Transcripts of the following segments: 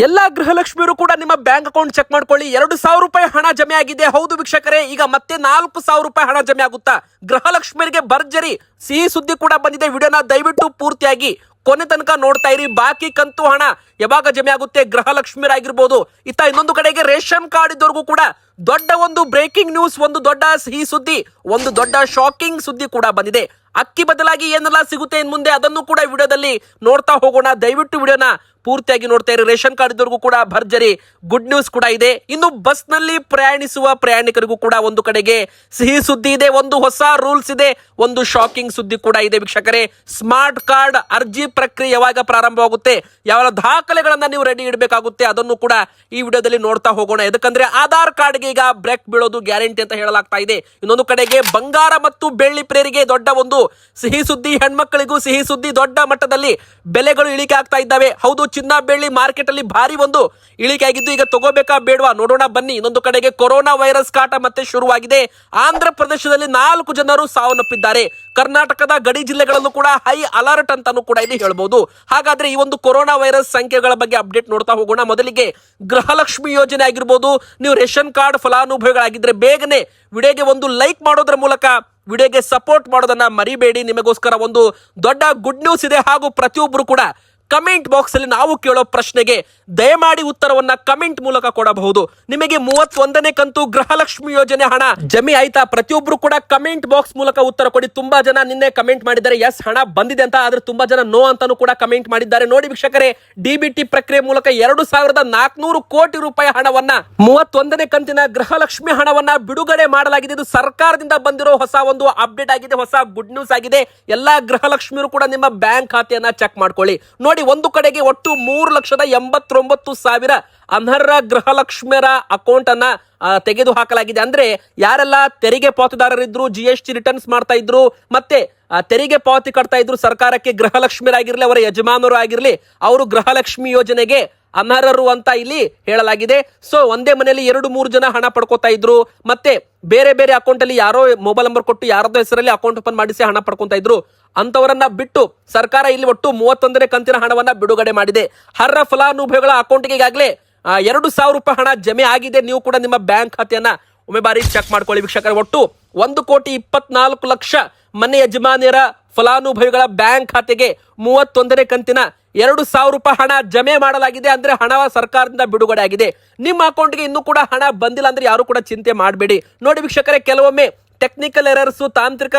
ಎಲ್ಲಾ ಗೃಹಲಕ್ಷ್ಮಿಯರು ಕೂಡ ನಿಮ್ಮ ಬ್ಯಾಂಕ್ ಅಕೌಂಟ್ ಚೆಕ್ ಮಾಡ್ಕೊಳ್ಳಿ. 2,000 ರೂಪಾಯಿ ಹಣ ಜಮೆ ಆಗಿದೆ. ಹೌದು ವೀಕ್ಷಕರೇ, ಈಗ ಮತ್ತೆ 4,000 ರೂಪಾಯಿ ಹಣ ಜಮೆ ಆಗುತ್ತಾ? ಗೃಹಲಕ್ಷ್ಮಿಯರಿಗೆ ಭರ್ಜರಿ ಸಿಹಿ ಸುದ್ದಿ ಕೂಡ ಬಂದಿದೆ. ವಿಡಿಯೋನ ದಯವಿಟ್ಟು ಪೂರ್ತಿಯಾಗಿ ಕೊನೆ ತನಕ ನೋಡ್ತಾ ಇರಿ. ಬಾಕಿ ಕಂತು ಹಣ ಯಾವಾಗ ಜಮೆ ಆಗುತ್ತೆ? ಗೃಹಲಕ್ಷ್ಮಿಯರಾಗಿರ್ಬೋದು, ಇತ್ತ ಇನ್ನೊಂದು ಕಡೆಗೆ ರೇಷನ್ ಕಾರ್ಡ್ ಇದ್ದವ್ರಿಗೂ ಕೂಡ ದೊಡ್ಡ ಒಂದು ಬ್ರೇಕಿಂಗ್ ನ್ಯೂಸ್, ಒಂದು ದೊಡ್ಡ ಸಿಹಿ ಸುದ್ದಿ, ಒಂದು ದೊಡ್ಡ ಶಾಕಿಂಗ್ ಸುದ್ದಿ ಕೂಡ ಬಂದಿದೆ. ಅಕ್ಕಿ ಬದಲಾಗಿ ಏನೆಲ್ಲ ಸಿಗುತ್ತೆ ಇನ್ ಮುಂದೆ ಅದನ್ನು ಕೂಡ ವಿಡಿಯೋದಲ್ಲಿ ನೋಡ್ತಾ ಹೋಗೋಣ. ದಯವಿಟ್ಟು ವಿಡಿಯೋನ ಪೂರ್ತಿಯಾಗಿ ನೋಡ್ತಾ ಇರಿ. ರೇಷನ್ ಕಾರ್ಡ್ ಇದ್ದವರಿಗೂ ಕೂಡ ಭರ್ಜರಿ ಗುಡ್ ನ್ಯೂಸ್ ಕೂಡ ಇದೆ. ಇನ್ನು ಬಸ್ ನಲ್ಲಿ ಪ್ರಯಾಣಿಸುವ ಪ್ರಯಾಣಿಕರಿಗೂ ಕೂಡ ಒಂದು ಕಡೆಗೆ ಸಿಹಿ ಸುದ್ದಿ ಇದೆ, ಒಂದು ಹೊಸ ರೂಲ್ಸ್ ಇದೆ, ಒಂದು ಶಾಕಿಂಗ್ ಸುದ್ದಿ ಕೂಡ ಇದೆ ವೀಕ್ಷಕರೇ. ಸ್ಮಾರ್ಟ್ ಕಾರ್ಡ್ ಅರ್ಜಿ ಪ್ರಕ್ರಿಯೆ ಯಾವಾಗ ಪ್ರಾರಂಭವಾಗುತ್ತೆ, ಯಾವ ದಾಖಲೆಗಳನ್ನ ನೀವು ರೆಡಿ ಇಡಬೇಕಾಗುತ್ತೆ, ಅದನ್ನು ಕೂಡ ಈ ವಿಡಿಯೋದಲ್ಲಿ ನೋಡ್ತಾ ಹೋಗೋಣ. ಯಾಕಂದ್ರೆ ಆಧಾರ್ ಕಾರ್ಡ್ಗೆ ಈಗ ಬ್ರೇಕ್ ಬೀಳೋದು ಗ್ಯಾರಂಟಿ ಅಂತ ಹೇಳಲಾಗ್ತಾ ಇದೆ. ಇನ್ನೊಂದು ಕಡೆಗೆ ಬಂಗಾರ ಮತ್ತು ಬೆಳ್ಳಿ ಪ್ರಿಯರಿಗೆ ದೊಡ್ಡ ಒಂದು ಸಿಹಿ ಸುದ್ದಿ, ಹೆಣ್ಮಕ್ಕಳಿಗೂ ಸಿಹಿ ಸುದ್ದಿ. ದೊಡ್ಡ ಮಟ್ಟದಲ್ಲಿ ಬೆಲೆಗಳು ಇಳಿಕೆ ಆಗ್ತಾ ಇದ್ದಾವೆ. ಹೌದು, ಚಿನ್ನ ಬೆಳ್ಳಿ ಮಾರ್ಕೆಟ್ ಅಲ್ಲಿ ಭಾರಿ ಒಂದು ಇಳಿಕೆ ಆಗಿದ್ದು, ಈಗ ತಗೋಬೇಕಾ ಬೇಡವಾ ನೋಡೋಣ ಬನ್ನಿ. ಇನ್ನೊಂದು ಕಡೆಗೆ ಕೊರೋನಾ ವೈರಸ್ ಕಾಟ ಮತ್ತೆ ಶುರುವಾಗಿದೆ. ಆಂಧ್ರ ಪ್ರದೇಶದಲ್ಲಿ 4 ಜನರು ಸಾವನ್ನಪ್ಪಿದ್ದಾರೆ. ಕರ್ನಾಟಕದ ಗಡಿ ಜಿಲ್ಲೆಗಳಲ್ಲೂ ಕೂಡ ಹೈ ಅಲರ್ಟ್ ಅಂತಾನು ಕೂಡ ಇಲ್ಲಿ ಹೇಳ್ಬಹುದು. ಹಾಗಾದ್ರೆ ಈ ಒಂದು ಕೊರೋನಾ ವೈರಸ್ ಸಂಖ್ಯೆಗಳ ಬಗ್ಗೆ ಅಪ್ಡೇಟ್ ನೋಡ್ತಾ ಹೋಗೋಣ. ಮೊದಲಿಗೆ ಗೃಹಲಕ್ಷ್ಮಿ ಯೋಜನೆ ಆಗಿರ್ಬೋದು, ನೀವು ರೇಷನ್ ಕಾರ್ಡ್ ಫಲಾನುಭವಿಗಳಾಗಿದ್ರೆ ಬೇಗನೆ ವಿಡಿಯೋಗೆ ಒಂದು ಲೈಕ್ ಮಾಡೋದ್ರ ಮೂಲಕ ವಿಡಿಯೋಗೆ ಸಪೋರ್ಟ್ ಮಾಡೋದನ್ನ ಮರಿಬೇಡಿ. ನಿಮಗೋಸ್ಕರ ಒಂದು ದೊಡ್ಡ ಗುಡ್ ನ್ಯೂಸ್ ಇದೆ. ಹಾಗೂ ಪ್ರತಿಯೊಬ್ಬರು ಕೂಡ ಕಮೆಂಟ್ ಬಾಕ್ಸ್ ಅಲ್ಲಿ ನಾವು ಕೇಳೋ ಪ್ರಶ್ನೆಗೆ ದಯಮಾಡಿ ಉತ್ತರವನ್ನ ಕಮೆಂಟ್ ಮೂಲಕ ಕೊಡಬಹುದು. ನಿಮಗೆ 31ನೇ ಕಂತು ಗೃಹಲಕ್ಷ್ಮಿ ಯೋಜನೆ ಹಣ ಜಮೆ ಆಯ್ತಾ? ಪ್ರತಿಯೊಬ್ರು ಕೂಡ ಕಮೆಂಟ್ ಬಾಕ್ಸ್ ಮೂಲಕ ಉತ್ತರ ಕೊಡಿ. ತುಂಬಾ ಜನ ನಿನ್ನೆ ಕಮೆಂಟ್ ಮಾಡಿದ್ದಾರೆ ಎಸ್ ಹಣ ಬಂದಿದೆ ಅಂತ, ಆದ್ರೆ ತುಂಬಾ ಜನ ನೋ ಅಂತಾನು ಕೂಡ ಕಮೆಂಟ್ ಮಾಡಿದ್ದಾರೆ. ನೋಡಿ ವೀಕ್ಷಕರೇ, ಡಿಬಿಟಿ ಪ್ರಕ್ರಿಯೆ ಮೂಲಕ 2,400 ಕೋಟಿ ರೂಪಾಯಿ ಹಣವನ್ನ 31ನೇ ಕಂತಿನ ಗೃಹಲಕ್ಷ್ಮಿ ಹಣವನ್ನ ಬಿಡುಗಡೆ ಮಾಡಲಾಗಿದೆ. ಇದು ಸರ್ಕಾರದಿಂದ ಬಂದಿರೋ ಹೊಸ ಒಂದು ಅಪ್ಡೇಟ್ ಆಗಿದೆ, ಹೊಸ ಗುಡ್ ನ್ಯೂಸ್ ಆಗಿದೆ. ಎಲ್ಲಾ ಗೃಹಲಕ್ಷ್ಮಿಯರು ಕೂಡ ನಿಮ್ಮ ಬ್ಯಾಂಕ್ ಖಾತೆಯನ್ನ ಚೆಕ್ ಮಾಡ್ಕೊಳ್ಳಿ. ನೋಡಿ, ಒಂದು ಕಡೆಗೆ ಒಟ್ಟು 3,89,000 ಅನರ್ಹ ಗೃಹಲಕ್ಷ್ಮಿಯರ ಅಕೌಂಟ್ ಅನ್ನ ತೆಗೆದು ಹಾಕಲಾಗಿದೆ. ಅಂದ್ರೆ ಯಾರೆಲ್ಲ ತೆರಿಗೆ ಪಾವತಿದಾರರಿದ್ರು, GST ರಿಟರ್ನ್ಸ್ ಮಾಡ್ತಾ ಇದ್ರು, ಮತ್ತೆ ತೆರಿಗೆ ಪಾವತಿ ಕಟ್ತಾ ಇದ್ರು ಸರ್ಕಾರಕ್ಕೆ, ಗೃಹಲಕ್ಷ್ಮಿಯರಾಗಿರ್ಲಿ ಅವರ ಯಜಮಾನರು ಆಗಿರ್ಲಿ, ಅವರು ಗೃಹಲಕ್ಷ್ಮಿ ಯೋಜನೆಗೆ ಅನರ್ಹರು ಅಂತ ಇಲ್ಲಿ ಹೇಳಲಾಗಿದೆ. ಸೊ ಒಂದೇ ಮನೆಯಲ್ಲಿ 2-3 ಜನ ಹಣ ಪಡ್ಕೋತಾ ಇದ್ರು, ಮತ್ತೆ ಬೇರೆ ಬೇರೆ ಅಕೌಂಟ್ ಅಲ್ಲಿ ಯಾರೋ ಮೊಬೈಲ್ ನಂಬರ್ ಕೊಟ್ಟು ಯಾರದೋ ಹೆಸರಲ್ಲಿ ಅಕೌಂಟ್ ಓಪನ್ ಮಾಡಿಸಿ ಹಣ ಪಡ್ಕೊಂತ ಇದ್ರು. ಅಂತವರನ್ನ ಬಿಟ್ಟು ಸರ್ಕಾರ ಇಲ್ಲಿ ಒಟ್ಟು 31ನೇ ಕಂತಿನ ಹಣವನ್ನ ಬಿಡುಗಡೆ ಮಾಡಿದೆ. ಅರ್ಹ ಫಲಾನುಭವಿಗಳ ಅಕೌಂಟ್ಗೆ ಈಗಾಗಲೇ 2,000 ರೂಪಾಯಿ ಹಣ ಜಮೆ ಆಗಿದೆ. ನೀವು ಕೂಡ ನಿಮ್ಮ ಬ್ಯಾಂಕ್ ಖಾತೆಯನ್ನ ಒಮ್ಮೆ ಬಾರಿ ಚೆಕ್ ಮಾಡ್ಕೊಳ್ಳಿ ವೀಕ್ಷಕರೇ. ಒಟ್ಟು 1,24,00,000 ಮನೆ ಯಜಮಾನಿಯರ ಫಲಾನುಭವಿಗಳ ಬ್ಯಾಂಕ್ ಖಾತೆಗೆ 31ನೇ ಕಂತಿನ 2,000 ರೂಪಾಯಿ ಹಣ ಜಮೆ ಮಾಡಲಾಗಿದೆ. ಅಂದ್ರೆ ಹಣ ಸರ್ಕಾರದಿಂದ ಬಿಡುಗಡೆ ಆಗಿದೆ. ನಿಮ್ಮ ಅಕೌಂಟ್ಗೆ ಇನ್ನೂ ಕೂಡ ಹಣ ಬಂದಿಲ್ಲ ಅಂದ್ರೆ ಯಾರು ಕೂಡ ಚಿಂತೆ ಮಾಡಬೇಡಿ. ನೋಡಿ ವೀಕ್ಷಕರೇ, ಕೆಲವೊಮ್ಮೆ ಟೆಕ್ನಿಕಲ್ ಎರರ್ಸ್, ತಾಂತ್ರಿಕ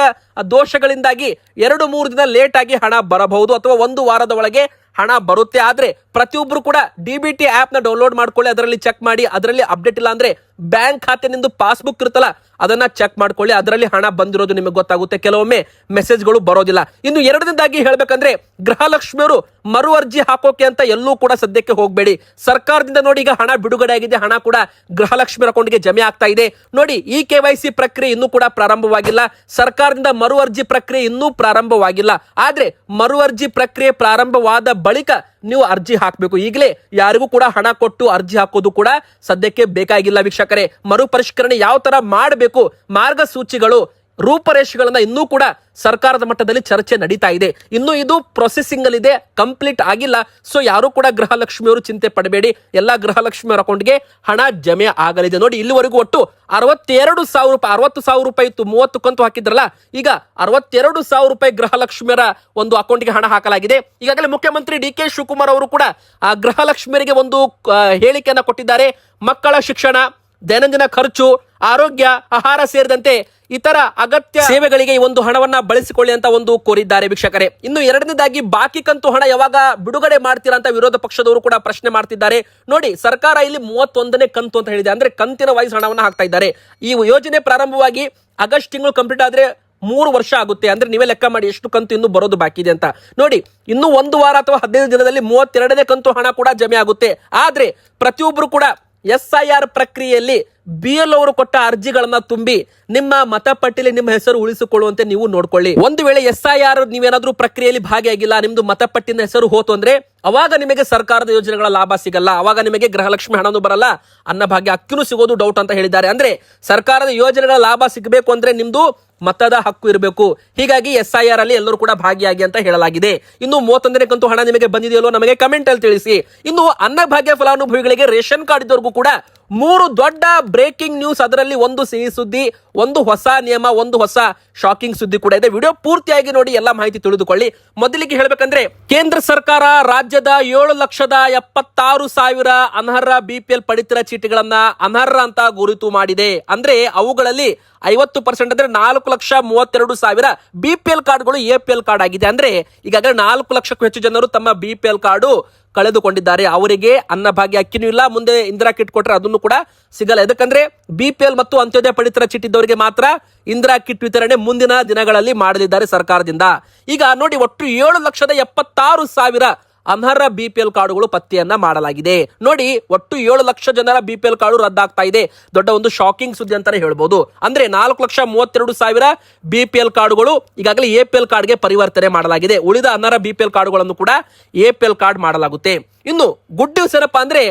ದೋಷಗಳಿಂದಾಗಿ 2-3 ದಿನ ಲೇಟ್ ಆಗಿ ಹಣ ಬರಬಹುದು, ಅಥವಾ 1 ವಾರದ ಒಳಗೆ ಹಣ ಬರುತ್ತೆ. ಆದ್ರೆ ಪ್ರತಿಯೊಬ್ರು ಕೂಡ ಡಿಬಿಟಿ ಆಪ್ ನ ಡೌನ್ಲೋಡ್ ಮಾಡ್ಕೊಳ್ಳಿ, ಅದರಲ್ಲಿ ಚೆಕ್ ಮಾಡಿ. ಅದರಲ್ಲಿ ಅಪ್ಡೇಟ್ ಇಲ್ಲ ಅಂದ್ರೆ ಬ್ಯಾಂಕ್ ಖಾತೆ ನಿಂದು ಪಾಸ್ಬುಕ್ ಇರುತ್ತಲ್ಲ ಅದನ್ನ ಚೆಕ್ ಮಾಡ್ಕೊಳ್ಳಿ, ಅದರಲ್ಲಿ ಹಣ ಬಂದಿರೋದು ನಿಮಗೆ ಗೊತ್ತಾಗುತ್ತೆ. ಕೆಲವೊಮ್ಮೆ ಮೆಸೇಜ್ಗಳು ಬರೋದಿಲ್ಲ. ಇನ್ನು ಎರಡನೇದಾಗಿ ಹೇಳ್ಬೇಕಂದ್ರೆ, ಗೃಹಲಕ್ಷ್ಮಿಯವರು ಮರು ಅರ್ಜಿ ಹಾಕೋಕೆ ಅಂತ ಎಲ್ಲೂ ಕೂಡ ಸದ್ಯಕ್ಕೆ ಹೋಗಬೇಡಿ. ಸರ್ಕಾರದಿಂದ ನೋಡಿ ಈಗ ಹಣ ಬಿಡುಗಡೆ ಆಗಿದೆ, ಹಣ ಕೂಡ ಗೃಹಲಕ್ಷ್ಮಿ ಅಕೌಂಟ್ಗೆ ಜಮೆ ಆಗ್ತಾ ಇದೆ. ನೋಡಿ, ಈ KYC ಪ್ರಕ್ರಿಯೆ ಇನ್ನೂ ಕೂಡ ಪ್ರಾರಂಭವಾಗಿಲ್ಲ. ಸರ್ಕಾರದಿಂದ ಮರು ಅರ್ಜಿ ಪ್ರಕ್ರಿಯೆ ಇನ್ನೂ ಪ್ರಾರಂಭವಾಗಿಲ್ಲ. ಆದ್ರೆ ಮರು ಅರ್ಜಿ ಪ್ರಕ್ರಿಯೆ ಪ್ರಾರಂಭವಾದ ಬಳಿಕ ನೀವು ಅರ್ಜಿ ಹಾಕಬೇಕು. ಈಗಲೇ ಯಾರಿಗೂ ಕೂಡ ಹಣ ಕೊಟ್ಟು ಅರ್ಜಿ ಹಾಕೋದು ಕೂಡ ಸದ್ಯಕ್ಕೆ ಬೇಕಾಗಿಲ್ಲ ವೀಕ್ಷಕರೇ. ಮರುಪರಿಷ್ಕರಣೆ ಯಾವ ತರ ಮಾಡಬೇಕು, ಮಾರ್ಗಸೂಚಿಗಳು, ರೂಪರೇಷೆಗಳನ್ನ ಇನ್ನೂ ಕೂಡ ಸರ್ಕಾರದ ಮಟ್ಟದಲ್ಲಿ ಚರ್ಚೆ ನಡೀತಾ ಇದೆ. ಇನ್ನು ಇದು ಪ್ರೊಸೆಸಿಂಗ್ ಅಲ್ಲಿ ಇದೆ, ಕಂಪ್ಲೀಟ್ ಆಗಿಲ್ಲ. ಸೊ ಯಾರು ಕೂಡ ಗೃಹಲಕ್ಷ್ಮಿಯವರು ಚಿಂತೆ ಪಡಬೇಡಿ, ಎಲ್ಲಾ ಗೃಹಲಕ್ಷ್ಮಿಯವರ ಅಕೌಂಟ್ಗೆ ಹಣ ಜಮೆ ಆಗಲಿದೆ. ನೋಡಿ, ಇಲ್ಲಿವರೆಗೂ ಒಟ್ಟು 62,000 ರೂಪಾಯಿ, 60,000 ರೂಪಾಯಿ ಇತ್ತು, 30 ಕಂತು ಹಾಕಿದ್ರಲ್ಲ, ಈಗ 62,000 ರೂಪಾಯಿ ಗೃಹಲಕ್ಷ್ಮಿಯರ ಒಂದು ಅಕೌಂಟ್ಗೆ ಹಣ ಹಾಕಲಾಗಿದೆ. ಈಗಾಗಲೇ ಮುಖ್ಯಮಂತ್ರಿ DK ಶಿವಕುಮಾರ್ ಅವರು ಕೂಡ ಆ ಗೃಹಲಕ್ಷ್ಮಿಯರಿಗೆ ಒಂದು ಹೇಳಿಕೆಯನ್ನ ಕೊಟ್ಟಿದ್ದಾರೆ. ಮಕ್ಕಳ ಶಿಕ್ಷಣ, ದೈನಂದಿನ ಖರ್ಚು, ಆರೋಗ್ಯ, ಆಹಾರ ಸೇರಿದಂತೆ ಇತರ ಅಗತ್ಯ ಸೇವೆಗಳಿಗೆ ಈ ಒಂದು ಹಣವನ್ನ ಬಳಸಿಕೊಳ್ಳಿ ಅಂತ ಒಂದು ಕೋರಿದ್ದಾರೆ ವೀಕ್ಷಕರೇ. ಇನ್ನು ಎರಡನೇದಾಗಿ, ಬಾಕಿ ಕಂತು ಹಣ ಯಾವಾಗ ಬಿಡುಗಡೆ ಮಾಡ್ತೀರಾ ಅಂತ ವಿರೋಧ ಪಕ್ಷದವರು ಕೂಡ ಪ್ರಶ್ನೆ ಮಾಡ್ತಿದ್ದಾರೆ. ನೋಡಿ, ಸರ್ಕಾರ ಇಲ್ಲಿ 31ನೇ ಕಂತು ಅಂತ ಹೇಳಿದೆ, ಅಂದ್ರೆ ಕಂತಿನ ವೈಸ್ ಹಣವನ್ನ ಹಾಕ್ತಾ ಇದ್ದಾರೆ. ಈ ಯೋಜನೆ ಪ್ರಾರಂಭವಾಗಿ ಆಗಸ್ಟ್ ತಿಂಗಳು ಕಂಪ್ಲೀಟ್ ಆದ್ರೆ 3 ವರ್ಷ ಆಗುತ್ತೆ. ಅಂದ್ರೆ ನೀವೇ ಲೆಕ್ಕ ಮಾಡಿ ಎಷ್ಟು ಕಂತು ಇನ್ನು ಬರೋದು ಬಾಕಿ ಇದೆ ಅಂತ. ನೋಡಿ, ಇನ್ನು 1 ವಾರ ಅಥವಾ 15 ದಿನದಲ್ಲಿ 32ನೇ ಕಂತು ಹಣ ಕೂಡ ಜಮೆ ಆಗುತ್ತೆ. ಆದ್ರೆ ಪ್ರತಿಯೊಬ್ರು ಕೂಡ SIR ಪ್ರಕ್ರಿಯೆಯಲ್ಲಿ BL ಅವರು ಕೊಟ್ಟ ಅರ್ಜಿಗಳನ್ನ ತುಂಬಿ ನಿಮ್ಮ ಮತಪಟ್ಟಿಯಲ್ಲಿ ನಿಮ್ಮ ಹೆಸರು ಉಳಿಸಿಕೊಳ್ಳುವಂತೆ ನೀವು ನೋಡ್ಕೊಳ್ಳಿ. ಒಂದು ವೇಳೆ SIR ನೀವೇನಾದ್ರೂ ಪ್ರಕ್ರಿಯೆಯಲ್ಲಿ ಭಾಗಿಯಾಗಿಲ್ಲ, ನಿಮ್ದು ಮತಪಟ್ಟಿನ ಹೆಸರು ಹೋತು ಅಂದ್ರೆ ಅವಾಗ ನಿಮಗೆ ಸರ್ಕಾರದ ಯೋಜನೆಗಳ ಲಾಭ ಸಿಗಲ್ಲ, ಅವಾಗ ನಿಮಗೆ ಗೃಹಲಕ್ಷ್ಮಿ ಹಣನೂ ಬರಲ್ಲ, ಅನ್ನಭಾಗ್ಯ ಅಕ್ಕಿನೂ ಸಿಗೋದು ಡೌಟ್ ಅಂತ ಹೇಳಿದ್ದಾರೆ. ಅಂದ್ರೆ ಸರ್ಕಾರದ ಯೋಜನೆಗಳ ಲಾಭ ಸಿಗಬೇಕು ಅಂದ್ರೆ ನಿಮ್ದು ಮತದ ಹಕ್ಕು ಇರಬೇಕು. ಹೀಗಾಗಿ SIR ಅಲ್ಲಿ ಎಲ್ಲರೂ ಕೂಡ ಭಾಗಿಯಾಗಿ ಅಂತ ಹೇಳಲಾಗಿದೆ. ಇನ್ನು 31ನೇ ಕಂತು ಹಣ ನಿಮಗೆ ಬಂದಿದೆಯಲ್ಲೋ ನಮಗೆ ಕಮೆಂಟ್ ಅಲ್ಲಿ ತಿಳಿಸಿ. ಇನ್ನು ಅನ್ನಭಾಗ್ಯ ಫಲಾನುಭವಿಗಳಿಗೆ ರೇಷನ್ ಕಾರ್ಡ್ ಇದ್ದವರೆಗೂ ಕೂಡ 3 ದೊಡ್ಡ ಬ್ರೇಕಿಂಗ್ ನ್ಯೂಸ್, ಅದರಲ್ಲಿ ಒಂದು ಸಿಹಿ ಸುದ್ದಿ, ಒಂದು ಹೊಸ ನಿಯಮ, ಒಂದು ಹೊಸ ಶಾಕಿಂಗ್ ಸುದ್ದಿ ಕೂಡ ಇದೆ. ವಿಡಿಯೋ ಪೂರ್ತಿಯಾಗಿ ನೋಡಿ, ಎಲ್ಲ ಮಾಹಿತಿ ತಿಳಿದುಕೊಳ್ಳಿ. ಮೊದಲಿಗೆ ಹೇಳಬೇಕಂದ್ರೆ ಕೇಂದ್ರ ಸರ್ಕಾರ ರಾಜ್ಯದ 7,76,000 ಅನರ್ಹ BPL ಪಡಿತರ ಚೀಟಿಗಳನ್ನ ಅನರ್ಹ ಅಂತ ಗುರುತು ಮಾಡಿದೆ. ಅಂದ್ರೆ ಅವುಗಳಲ್ಲಿ 50% ಅಂದ್ರೆ 4,32,000 BPL ಕಾರ್ಡ್ಗಳು APL ಕಾರ್ಡ್ ಆಗಿದೆ. ಅಂದ್ರೆ ಈಗಾಗಲೇ 4 ಲಕ್ಷಕ್ಕೂ ಹೆಚ್ಚು ಜನರು ತಮ್ಮ BPL ಕಾರ್ಡು ಕಳೆದುಕೊಂಡಿದ್ದಾರೆ. ಅವರಿಗೆ ಅನ್ನಭಾಗ್ಯ ಅಕ್ಕಿನೂ ಇಲ್ಲ, ಮುಂದೆ ಇಂದಿರಾ ಕಿಟ್ ಕೊಟ್ರೆ ಅದನ್ನು ಕೂಡ ಸಿಗಲ್ಲ. ಯಾಕಂದ್ರೆ BPL ಮತ್ತು ಅಂತ್ಯೋದಯ ಪಡಿತರ ಚೀಟಿದ್ದವರಿಗೆ ಮಾತ್ರ ಇಂದಿರಾ ಕಿಟ್ ವಿತರಣೆ ಮುಂದಿನ ದಿನಗಳಲ್ಲಿ ಮಾಡಲಿದ್ದಾರೆ ಸರ್ಕಾರದಿಂದ. ಈಗ ನೋಡಿ, ಒಟ್ಟು 7,76,000 ಅನರ್ಹ BPL ಕಾರ್ಡುಗಳು ಪತ್ತೆಯನ್ನ ಮಾಡಲಾಗಿದೆ. ನೋಡಿ, ಒಟ್ಟು 7 ಲಕ್ಷ ಜನರ BPL ಕಾರ್ಡು ರದ್ದಾಗ್ತಾ ಇದೆ. ದೊಡ್ಡ ಒಂದು ಶಾಕಿಂಗ್ ಸುದ್ದಿ ಅಂತಾನೆ ಹೇಳ್ಬೋದು. ಅಂದ್ರೆ 4,32,000 BPL ಕಾರ್ಡುಗಳು ಈಗಾಗಲೇ APL ಕಾರ್ಡ್ಗೆ ಪರಿವರ್ತನೆ ಮಾಡಲಾಗಿದೆ. ಉಳಿದ ಅನರ್ಹ BPL ಕಾರ್ಡುಗಳನ್ನು ಕೂಡ APL ಕಾರ್ಡ್ ಮಾಡಲಾಗುತ್ತೆ. ಇನ್ನು ಗುಡ್ ನ್ಯೂಸ್ ಏನಪ್ಪಾ ಅಂದ್ರೆ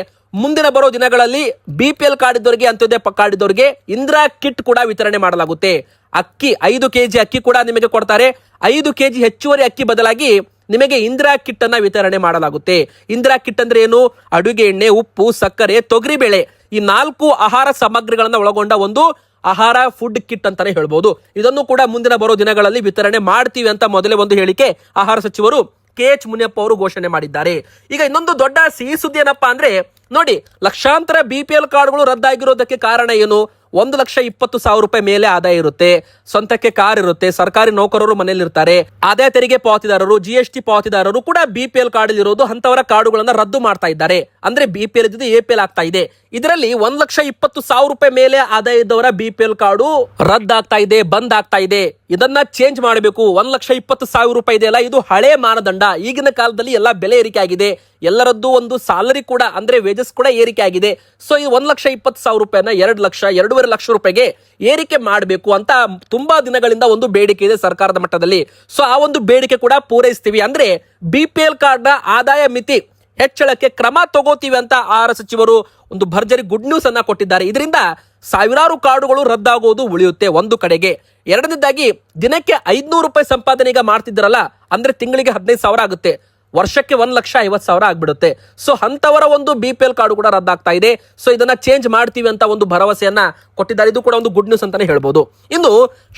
ಮುಂದಿನ ಬರೋ ದಿನಗಳಲ್ಲಿ BPL ಕಾರ್ಡ್ ಇದ್ದವರಿಗೆ, ಅಂತ್ಯೋದಯ ಕಾರ್ಡ್ ಇದ್ದವರಿಗೆ ಇಂದಿರಾ ಕಿಟ್ ಕೂಡ ವಿತರಣೆ ಮಾಡಲಾಗುತ್ತೆ. ಅಕ್ಕಿ 5 kg ಅಕ್ಕಿ ಕೂಡ ನಿಮಗೆ ಕೊಡ್ತಾರೆ. 5 kg ಹೆಚ್ಚುವರಿ ಅಕ್ಕಿ ಬದಲಾಗಿ ನಿಮಗೆ ಇಂದಿರಾ ಕಿಟ್ ಅನ್ನ ವಿತರಣೆ ಮಾಡಲಾಗುತ್ತೆ. ಇಂದಿರಾ ಕಿಟ್ ಅಂದ್ರೆ ಏನು? ಅಡುಗೆ ಎಣ್ಣೆ, ಉಪ್ಪು, ಸಕ್ಕರೆ, ತೊಗರಿಬೇಳೆ, ಈ 4 ಆಹಾರ ಸಾಮಗ್ರಿಗಳನ್ನ ಒಳಗೊಂಡ ಒಂದು ಆಹಾರ ಫುಡ್ ಕಿಟ್ ಅಂತಾನೆ ಹೇಳ್ಬೋದು. ಇದನ್ನು ಕೂಡ ಮುಂದಿನ ಬರೋ ದಿನಗಳಲ್ಲಿ ವಿತರಣೆ ಮಾಡ್ತೀವಿ ಅಂತ ಮೊದಲೇ ಒಂದು ಹೇಳಿಕೆ ಆಹಾರ ಸಚಿವರು KH ಮುನಿಯಪ್ಪ ಅವರು ಘೋಷಣೆ ಮಾಡಿದ್ದಾರೆ. ಈಗ ಇನ್ನೊಂದು ದೊಡ್ಡ ಸಿಹಿ ಸುದ್ದಿ ಏನಪ್ಪಾ ಅಂದ್ರೆ ನೋಡಿ, ಲಕ್ಷಾಂತರ BPL ಕಾರ್ಡ್ಗಳು ರದ್ದಾಗಿರೋದಕ್ಕೆ ಕಾರಣ ಏನು? 1,20,000 ರೂಪಾಯಿ ಮೇಲೆ ಆದಾಯ ಇರುತ್ತೆ, ಸ್ವಂತಕ್ಕೆ ಕಾರ್ ಇರುತ್ತೆ, ಸರ್ಕಾರಿ ನೌಕರರು ಮನೆಯಲ್ಲಿ ಇರ್ತಾರೆ, ಆದಾಯ ತೆರಿಗೆ ಪಾವತಿದಾರರು, GST ಪಾವತಿದಾರರು ಕೂಡ BPL ಕಾರ್ಡ್ ಇರೋದು ಅಂತವರ ಕಾರ್ಡುಗಳನ್ನ ರದ್ದು ಮಾಡ್ತಾ ಇದ್ದಾರೆ. ಅಂದ್ರೆ BPL ಇದ್ದು APL ಆಗ್ತಾ ಇದೆ. ಇದರಲ್ಲಿ 1,20,000 ರೂಪಾಯಿ ಮೇಲೆ ಆದಾಯ ಇದ್ದವರ BPL ಕಾರ್ಡು ರದ್ದಾಗ್ತಾ ಇದೆ, ಬಂದ್ ಆಗ್ತಾ ಇದೆ. ಇದನ್ನ ಚೇಂಜ್ ಮಾಡಬೇಕು. 1,20,000 ರೂಪಾಯಿ ಇದೆಯಲ್ಲ, ಇದು ಹಳೆ ಮಾನದಂಡ. ಈಗಿನ ಕಾಲದಲ್ಲಿ ಎಲ್ಲ ಬೆಲೆ ಏರಿಕೆ ಆಗಿದೆ, ಎಲ್ಲರದ್ದು ಒಂದು ಸಾಲರಿ ಕೂಡ ಅಂದ್ರೆ ವೇಜಸ್ ಕೂಡ ಏರಿಕೆ ಆಗಿದೆ. ಸೊ ಈ 1,20,000 ರೂಪಾಯಿನ 2 ಲಕ್ಷ 2.5 ಲಕ್ಷ ರೂಪಾಯಿಗೆ ಏರಿಕೆ ಮಾಡಬೇಕು ಅಂತ ತುಂಬಾ ದಿನಗಳಿಂದ ಒಂದು ಬೇಡಿಕೆ ಇದೆ ಸರ್ಕಾರದ ಮಟ್ಟದಲ್ಲಿ. ಸೊ ಆ ಒಂದು ಬೇಡಿಕೆ ಕೂಡ ಪೂರೈಸ್ತೀವಿ, ಅಂದ್ರೆ BPL ಕಾರ್ಡ್ ನ ಆದಾಯ ಮಿತಿ ಹೆಚ್ಚಳಕ್ಕೆ ಕ್ರಮ ತಗೋತೀವಿ ಅಂತ ಆಹಾರ ಸಚಿವರು ಒಂದು ಭರ್ಜರಿ ಗುಡ್ ನ್ಯೂಸ್ ಅನ್ನ ಕೊಟ್ಟಿದ್ದಾರೆ. ಇದರಿಂದ ಸಾವಿರಾರು ಕಾರ್ಡುಗಳು ರದ್ದಾಗುವುದು ಉಳಿಯುತ್ತೆ ಒಂದು ಕಡೆಗೆ. ಎರಡನೇದಾಗಿ ದಿನಕ್ಕೆ 500 ರೂಪಾಯಿ ಸಂಪಾದನೆ ಈಗ ಮಾಡ್ತಿದ್ರಲ್ಲ, ಅಂದ್ರೆ ತಿಂಗಳಿಗೆ 15,000 ಆಗುತ್ತೆ, ವರ್ಷಕ್ಕೆ 1,50,000 ಆಗ್ಬಿಡುತ್ತೆ. ಸೊ ಅಂತವರ ಒಂದು BPL ಕಾರ್ಡು ಕೂಡ ರದ್ದಾಗ್ತಾ ಇದೆ. ಸೊ ಇದನ್ನ ಚೇಂಜ್ ಮಾಡ್ತೀವಿ ಅಂತ ಒಂದು ಭರವಸೆಯನ್ನ ಕೊಟ್ಟಿದ್ದಾರೆ. ಇದು ಕೂಡ ಒಂದು ಗುಡ್ ನ್ಯೂಸ್ ಅಂತಾನೆ ಹೇಳ್ಬೋದು. ಇನ್ನು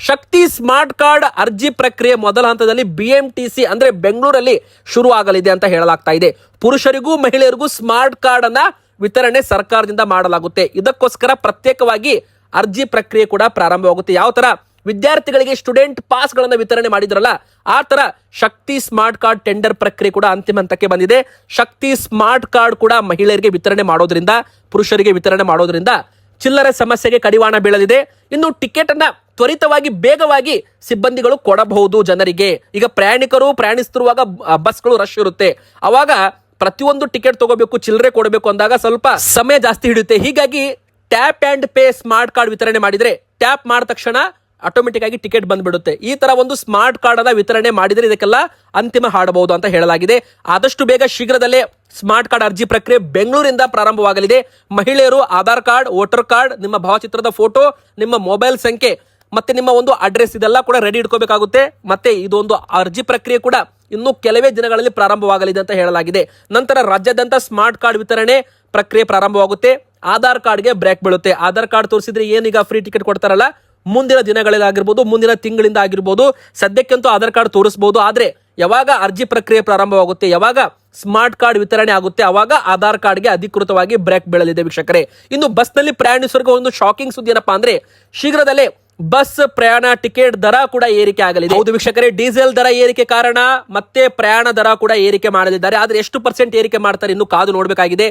ಶಕ್ತಿ ಸ್ಮಾರ್ಟ್ ಕಾರ್ಡ್ ಅರ್ಜಿ ಪ್ರಕ್ರಿಯೆ ಮೊದಲ ಹಂತದಲ್ಲಿ BMTC ಅಂದ್ರೆ ಬೆಂಗಳೂರಲ್ಲಿ ಶುರು ಆಗಲಿದೆ ಅಂತ ಹೇಳಲಾಗ್ತಾ ಇದೆ. ಪುರುಷರಿಗೂ ಮಹಿಳೆಯರಿಗೂ ಸ್ಮಾರ್ಟ್ ಕಾರ್ಡ್ ಅನ್ನ ವಿತರಣೆ ಸರ್ಕಾರದಿಂದ ಮಾಡಲಾಗುತ್ತೆ. ಇದಕ್ಕೋಸ್ಕರ ಪ್ರತ್ಯೇಕವಾಗಿ ಅರ್ಜಿ ಪ್ರಕ್ರಿಯೆ ಕೂಡ ಪ್ರಾರಂಭವಾಗುತ್ತೆ. ಯಾವ ತರ ವಿದ್ಯಾರ್ಥಿಗಳಿಗೆ ಸ್ಟೂಡೆಂಟ್ ಪಾಸ್ ಗಳನ್ನ ವಿತರಣೆ ಮಾಡಿದ್ರಲ್ಲ, ಆ ತರ ಶಕ್ತಿ ಸ್ಮಾರ್ಟ್ ಕಾರ್ಡ್ ಟೆಂಡರ್ ಪ್ರಕ್ರಿಯೆ ಕೂಡ ಅಂತಿಮ ಹಂತಕ್ಕೆ ಬಂದಿದೆ. ಶಕ್ತಿ ಸ್ಮಾರ್ಟ್ ಕಾರ್ಡ್ ಕೂಡ ಮಹಿಳೆಯರಿಗೆ ವಿತರಣೆ ಮಾಡೋದ್ರಿಂದ, ಪುರುಷರಿಗೆ ವಿತರಣೆ ಮಾಡೋದ್ರಿಂದ ಚಿಲ್ಲರೆ ಸಮಸ್ಯೆಗೆ ಕಡಿವಾಣ ಬೀಳಲಿದೆ. ಇನ್ನು ಟಿಕೆಟ್ ಅನ್ನ ತ್ವರಿತವಾಗಿ ಬೇಗವಾಗಿ ಸಿಬ್ಬಂದಿಗಳು ಕೊಡಬಹುದು ಜನರಿಗೆ. ಈಗ ಪ್ರಯಾಣಿಕರು ಪ್ರಯಾಣಿಸುತ್ತಿರುವಾಗ ಬಸ್ಗಳು ರಶ್ ಇರುತ್ತೆ, ಅವಾಗ ಪ್ರತಿಯೊಂದು ಟಿಕೆಟ್ ತಗೋಬೇಕು, ಚಿಲ್ಲರೆ ಕೊಡಬೇಕು ಅಂದಾಗ ಸ್ವಲ್ಪ ಸಮಯ ಜಾಸ್ತಿ ಹಿಡಿಯುತ್ತೆ. ಹೀಗಾಗಿ tap and pay smart card ವಿತರಣೆ ಮಾಡಿದ್ರೆ ಟ್ಯಾಪ್ ಮಾಡಿದ ತಕ್ಷಣ ಆಟೋಮೆಟಿಕ್ ಆಗಿ ಟಿಕೆಟ್ ಬಂದ್ಬಿಡುತ್ತೆ. ಈ ತರ ಒಂದು ಸ್ಮಾರ್ಟ್ ಕಾರ್ಡ್ ಅನ್ನ ವಿತರಣೆ ಮಾಡಿದ್ರೆ ಇದಕ್ಕೆಲ್ಲ ಅಂತಿಮ ಹಾಡಬಹುದು ಅಂತ ಹೇಳಲಾಗಿದೆ. ಆದಷ್ಟು ಬೇಗ ಶೀಘ್ರದಲ್ಲೇ ಸ್ಮಾರ್ಟ್ ಕಾರ್ಡ್ ಅರ್ಜಿ ಪ್ರಕ್ರಿಯೆ ಬೆಂಗಳೂರಿಂದ ಪ್ರಾರಂಭವಾಗಲಿದೆ. ಮಹಿಳೆಯರು ಆಧಾರ್ ಕಾರ್ಡ್, ವೋಟರ್ ಕಾರ್ಡ್, ನಿಮ್ಮ ಭಾವಚಿತ್ರದ ಫೋಟೋ, ನಿಮ್ಮ ಮೊಬೈಲ್ ಸಂಖ್ಯೆ ಮತ್ತೆ ನಿಮ್ಮ ಒಂದು ಅಡ್ರೆಸ್ ಇದೆಲ್ಲ ಕೂಡ ರೆಡಿ ಇಟ್ಕೋಬೇಕಾಗುತ್ತೆ. ಮತ್ತೆ ಇದೊಂದು ಅರ್ಜಿ ಪ್ರಕ್ರಿಯೆ ಕೂಡ ಇನ್ನು ಕೆಲವೇ ದಿನಗಳಲ್ಲಿ ಪ್ರಾರಂಭವಾಗಲಿದೆ ಅಂತ ಹೇಳಲಾಗಿದೆ. ನಂತರ ರಾಜ್ಯಾದ್ಯಂತ ಸ್ಮಾರ್ಟ್ ಕಾರ್ಡ್ ವಿತರಣೆ ಪ್ರಕ್ರಿಯೆ ಪ್ರಾರಂಭವಾಗುತ್ತೆ. ಆಧಾರ್ ಕಾರ್ಡ್ಗೆ ಬ್ರೇಕ್ ಬೀಳುತ್ತೆ. ಆಧಾರ್ ಕಾರ್ಡ್ ತೋರಿಸಿದ್ರೆ ಏನೀಗ ಫ್ರೀ ಟಿಕೆಟ್ ಕೊಡ್ತಾರಲ್ಲ, ಮುಂದಿನ ದಿನಗಳಲ್ಲಿ ಆಗಿರ್ಬೋದು, ಮುಂದಿನ ತಿಂಗಳಿಂದ ಆಗಿರ್ಬೋದು, ಸದ್ಯಕ್ಕಂತೂ ಆಧಾರ್ ಕಾರ್ಡ್ ತೋರಿಸಬಹುದು. ಆದ್ರೆ ಯಾವಾಗ ಅರ್ಜಿ ಪ್ರಕ್ರಿಯೆ ಪ್ರಾರಂಭವಾಗುತ್ತೆ, ಯಾವಾಗ ಸ್ಮಾರ್ಟ್ ಕಾರ್ಡ್ ವಿತರಣೆ ಆಗುತ್ತೆ, ಅವಾಗ ಆಧಾರ್ ಕಾರ್ಡ್ಗೆ ಅಧಿಕೃತವಾಗಿ ಬ್ರೇಕ್ ಬೀಳಲಿದೆ ವೀಕ್ಷಕರೇ. ಇನ್ನು ಬಸ್ ನಲ್ಲಿ ಪ್ರಯಾಣಿಸೋರಿಗೆ ಒಂದು ಶಾಕಿಂಗ್ ಸುದ್ದಿ ಏನಪ್ಪಾ ಅಂದ್ರೆ ಶೀಘ್ರದಲ್ಲೇ ಬಸ್ ಪ್ರಯಾಣ ಟಿಕೆಟ್ ದರ ಕೂಡ ಏರಿಕೆ ಆಗಲಿದೆ. ಹೌದು ವೀಕ್ಷಕರೇ, ಡೀಸೆಲ್ ದರ ಏರಿಕೆ ಕಾರಣ ಮತ್ತೆ ಪ್ರಯಾಣ ದರ ಕೂಡ ಏರಿಕೆ ಮಾಡಲಿದ್ದಾರೆ. ಆದ್ರೆ ಎಷ್ಟು % ಏರಿಕೆ ಮಾಡ್ತಾರೆ ಇನ್ನು ಕಾದು ನೋಡಬೇಕಾಗಿದೆ.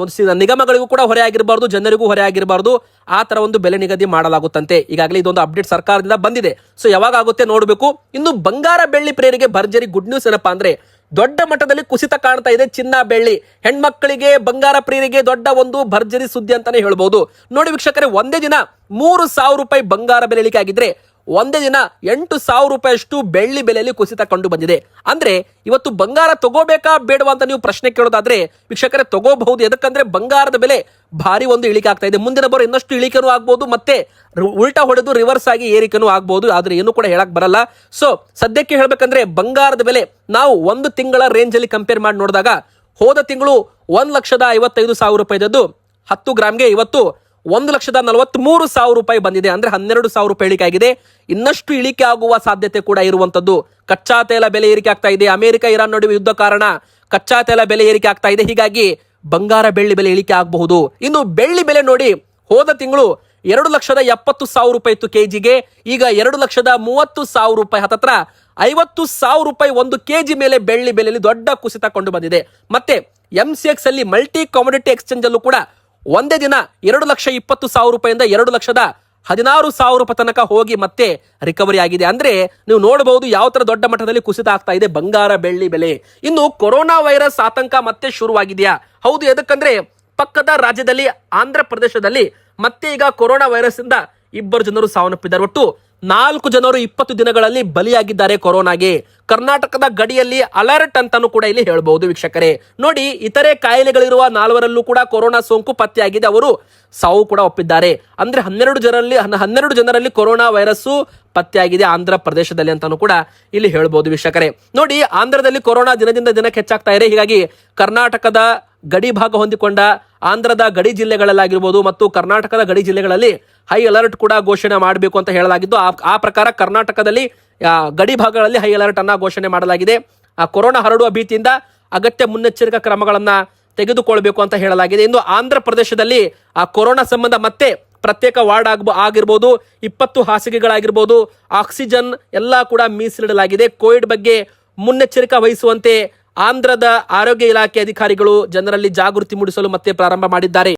ಒಂದು ನಿಗಮಗಳಿಗೂ ಕೂಡ ಹೊರೆ ಆಗಿರಬಾರ್ದು, ಜನರಿಗೂ ಹೊರೆ ಆಗಿರಬಾರ್ದು, ಆ ತರ ಒಂದು ಬೆಲೆ ನಿಗದಿ ಮಾಡಲಾಗುತ್ತಂತೆ. ಈಗಾಗಲೇ ಇದೊಂದು ಅಪ್ಡೇಟ್ ಸರ್ಕಾರದಿಂದ ಬಂದಿದೆ. ಸೊ ಯಾವಾಗ ಆಗುತ್ತೆ ನೋಡಬೇಕು. ಇನ್ನು ಬಂಗಾರ ಬೆಳ್ಳಿ ಪ್ರಿಯರಿಗೆ ಭರ್ಜರಿ ಗುಡ್ ನ್ಯೂಸ್ ಏನಪ್ಪಾ ಅಂದ್ರೆ ದೊಡ್ಡ ಮಟ್ಟದಲ್ಲಿ ಕುಸಿತ ಕಾಣ್ತಾ ಇದೆ ಚಿನ್ನ ಬೆಳ್ಳಿ. ಹೆಣ್ಮಕ್ಕಳಿಗೆ ಬಂಗಾರ ಪ್ರಿಯರಿಗೆ ದೊಡ್ಡ ಒಂದು ಭರ್ಜರಿ ಸುದ್ದಿ ಅಂತಾನೆ ಹೇಳ್ಬಹುದು. ನೋಡಿ ವೀಕ್ಷಕರೇ, ಒಂದೇ ದಿನ 3,000 ರೂಪಾಯಿ ಬಂಗಾರ ಬೆಲೆ ಇಳಿಕೆ ಆಗಿದ್ರೆ ಒಂದೇ ದಿನ 8,000 ರೂಪಾಯಿಯಷ್ಟು ಬೆಳ್ಳಿ ಬೆಲೆಯಲ್ಲಿ ಕುಸಿತ ಕಂಡು ಬಂದಿದೆ. ಅಂದ್ರೆ ಇವತ್ತು ಬಂಗಾರ ತಗೋಬೇಕಾ ಬೇಡವಾ ಅಂತ ನೀವು ಪ್ರಶ್ನೆ ಕೇಳೋದಾದ್ರೆ ವೀಕ್ಷಕರೇ ತಗೋಬಹುದು. ಯಾಕಂದ್ರೆ ಬಂಗಾರದ ಬೆಲೆ ಭಾರಿ ಒಂದು ಇಳಿಕೆ ಆಗ್ತಾ ಇದೆ. ಮುಂದಿನ ಬರೋ ಇನ್ನಷ್ಟು ಇಳಿಕೆನೂ ಆಗ್ಬಹುದು, ಮತ್ತೆ ಉಲ್ಟಾ ಹೊಡೆದು ರಿವರ್ಸ್ ಆಗಿ ಏರಿಕೆನೂ ಆಗ್ಬಹುದು. ಆದ್ರೆ ಏನು ಕೂಡ ಹೇಳಕ್ ಬರಲ್ಲ. ಸೊ ಸದ್ಯಕ್ಕೆ ಹೇಳ್ಬೇಕಂದ್ರೆ ಬಂಗಾರದ ಬೆಲೆ ನಾವು ಒಂದು ತಿಂಗಳ ರೇಂಜ್ ಅಲ್ಲಿ ಕಂಪೇರ್ ಮಾಡಿ ನೋಡಿದಾಗ ಹೋದ ತಿಂಗಳು 1,55,000 ರೂಪಾಯಿ ಇದ್ದದ್ದು 10 ಗ್ರಾಮ್ಗೆ ಇವತ್ತು 1,43,000 ರೂಪಾಯಿ ಬಂದಿದೆ. ಅಂದ್ರೆ 12,000 ರೂಪಾಯಿ ಇಳಿಕೆ ಆಗಿದೆ. ಇನ್ನಷ್ಟು ಇಳಿಕೆ ಆಗುವ ಸಾಧ್ಯತೆ ಕೂಡ ಇರುವಂತದ್ದು. ಕಚ್ಚಾ ತೈಲ ಬೆಲೆ ಏರಿಕೆ ಆಗ್ತಾ ಇದೆ. ಅಮೆರಿಕ ಇರಾನ್ ನಡುವೆ ಯುದ್ಧ ಕಾರಣ ಕಚ್ಚಾ ತೈಲ ಬೆಲೆ ಏರಿಕೆ ಆಗ್ತಾ ಇದೆ. ಹೀಗಾಗಿ ಬಂಗಾರ ಬೆಳ್ಳಿ ಬೆಲೆ ಇಳಿಕೆ ಆಗಬಹುದು. ಇನ್ನು ಬೆಳ್ಳಿ ಬೆಲೆ ನೋಡಿ, ಹೋದ ತಿಂಗಳು 2,70,000 ರೂಪಾಯಿ ಇತ್ತು ಕೆಜಿಗೆ, ಈಗ 2,30,000 ರೂಪಾಯಿ, ಹತ್ತತ್ರ 50,000 ರೂಪಾಯಿ ಒಂದು ಕೆಜಿ ಮೇಲೆ ಬೆಳ್ಳಿ ಬೆಲೆಯಲ್ಲಿ ದೊಡ್ಡ ಕುಸಿತ ಕಂಡು ಬಂದಿದೆ. ಮತ್ತೆ MCX ಅಲ್ಲಿ ಮಲ್ಟಿ ಕಮೋಡಿಟಿ ಎಕ್ಸ್ಚೇಂಜ್ ಅಲ್ಲೂ ಕೂಡ ಒಂದೇ ದಿನ 2,20,000 ರೂಪಾಯಿಂದ 2,16,000 ರೂಪಾಯಿ ತನಕ ಹೋಗಿ ಮತ್ತೆ ರಿಕವರಿ ಆಗಿದೆ. ಅಂದ್ರೆ ನೀವು ನೋಡಬಹುದು ಯಾವ ತರ ದೊಡ್ಡ ಮಟ್ಟದಲ್ಲಿ ಕುಸಿತ ಆಗ್ತಾ ಇದೆ ಬಂಗಾರ ಬೆಳ್ಳಿ ಬೆಲೆ. ಇನ್ನು ಕೊರೋನಾ ವೈರಸ್ ಆತಂಕ ಮತ್ತೆ ಶುರುವಾಗಿದೆಯಾ? ಹೌದು, ಎದಕ್ಕಂದ್ರೆ ಪಕ್ಕದ ರಾಜ್ಯದಲ್ಲಿ ಆಂಧ್ರ ಪ್ರದೇಶದಲ್ಲಿ ಮತ್ತೆ ಈಗ ಕೊರೋನಾ ವೈರಸ್ ಇಂದ 2 ಜನರು ಸಾವನ್ನಪ್ಪಿದ್ದಾರೆ. ಒಟ್ಟು 4 ಜನರು 20 ದಿನಗಳಲ್ಲಿ ಬಲಿಯಾಗಿದ್ದಾರೆ ಕೊರೋನಾಗೆ. ಕರ್ನಾಟಕದ ಗಡಿಯಲ್ಲಿ ಅಲರ್ಟ್ ಅಂತಾನು ಕೂಡ ಇಲ್ಲಿ ಹೇಳಬಹುದು ವೀಕ್ಷಕರೇ. ನೋಡಿ, ಇತರೆ ಕಾಯಿಲೆಗಳಿರುವ 4ರಲ್ಲೂ ಕೂಡ ಕೊರೋನಾ ಸೋಂಕು ಪತ್ತೆಯಾಗಿದೆ. ಅವರು ಸಾವು ಕೂಡ ಒಪ್ಪಿದ್ದಾರೆ. ಅಂದ್ರೆ 12 ಜನರಲ್ಲಿ ಕೊರೋನಾ ವೈರಸ್ ಪತ್ತೆಯಾಗಿದೆ ಆಂಧ್ರ ಪ್ರದೇಶದಲ್ಲಿ ಅಂತಾನು ಕೂಡ ಇಲ್ಲಿ ಹೇಳಬಹುದು ವೀಕ್ಷಕರೇ. ನೋಡಿ, ಆಂಧ್ರದಲ್ಲಿ ಕೊರೋನಾ ದಿನದಿಂದ ದಿನಕ್ಕೆ ಹೆಚ್ಚಾಗ್ತಾ ಇದೆ. ಹೀಗಾಗಿ ಕರ್ನಾಟಕದ ಗಡಿ ಭಾಗ ಹೊಂದಿಕೊಂಡ ಆಂಧ್ರದ ಗಡಿ ಜಿಲ್ಲೆಗಳಲ್ಲಾಗಿರ್ಬೋದು ಮತ್ತು ಕರ್ನಾಟಕದ ಗಡಿ ಜಿಲ್ಲೆಗಳಲ್ಲಿ ಹೈ ಅಲರ್ಟ್ ಕೂಡ ಘೋಷಣೆ ಮಾಡಬೇಕು ಅಂತ ಹೇಳಲಾಗಿದ್ದು, ಆ ಪ್ರಕಾರ ಕರ್ನಾಟಕದಲ್ಲಿ ಗಡಿ ಭಾಗಗಳಲ್ಲಿ ಹೈ ಅಲರ್ಟ್ ಅನ್ನ ಘೋಷಣೆ ಮಾಡಲಾಗಿದೆ. ಕೊರೋನಾ ಹರಡುವ ಭೀತಿಯಿಂದ ಅಗತ್ಯ ಮುನ್ನೆಚ್ಚರಿಕಾ ಕ್ರಮಗಳನ್ನ ತೆಗೆದುಕೊಳ್ಬೇಕು ಅಂತ ಹೇಳಲಾಗಿದೆ. ಇನ್ನು ಆಂಧ್ರ ಪ್ರದೇಶದಲ್ಲಿ ಕೊರೋನಾ ಸಂಬಂಧ ಮತ್ತೆ ಪ್ರತ್ಯೇಕ ವಾರ್ಡ್ ಆಗಿರ್ಬೋದು, 20 ಹಾಸಿಗೆಗಳಾಗಿರ್ಬೋದು, ಆಕ್ಸಿಜನ್ ಎಲ್ಲ ಕೂಡ ಮೀಸಲಿಡಲಾಗಿದೆ. ಕೋವಿಡ್ ಬಗ್ಗೆ ಮುನ್ನೆಚ್ಚರಿಕಾ ವಹಿಸುವಂತೆ ಆಂಧ್ರದ ಆರೋಗ್ಯ ಇಲಾಖೆ ಅಧಿಕಾರಿಗಳು ಜನರಲ್ಲಿ ಜಾಗೃತಿ ಮೂಡಿಸಲು ಮತ್ತೆ ಪ್ರಾರಂಭ ಮಾಡಿದ್ದಾರೆ.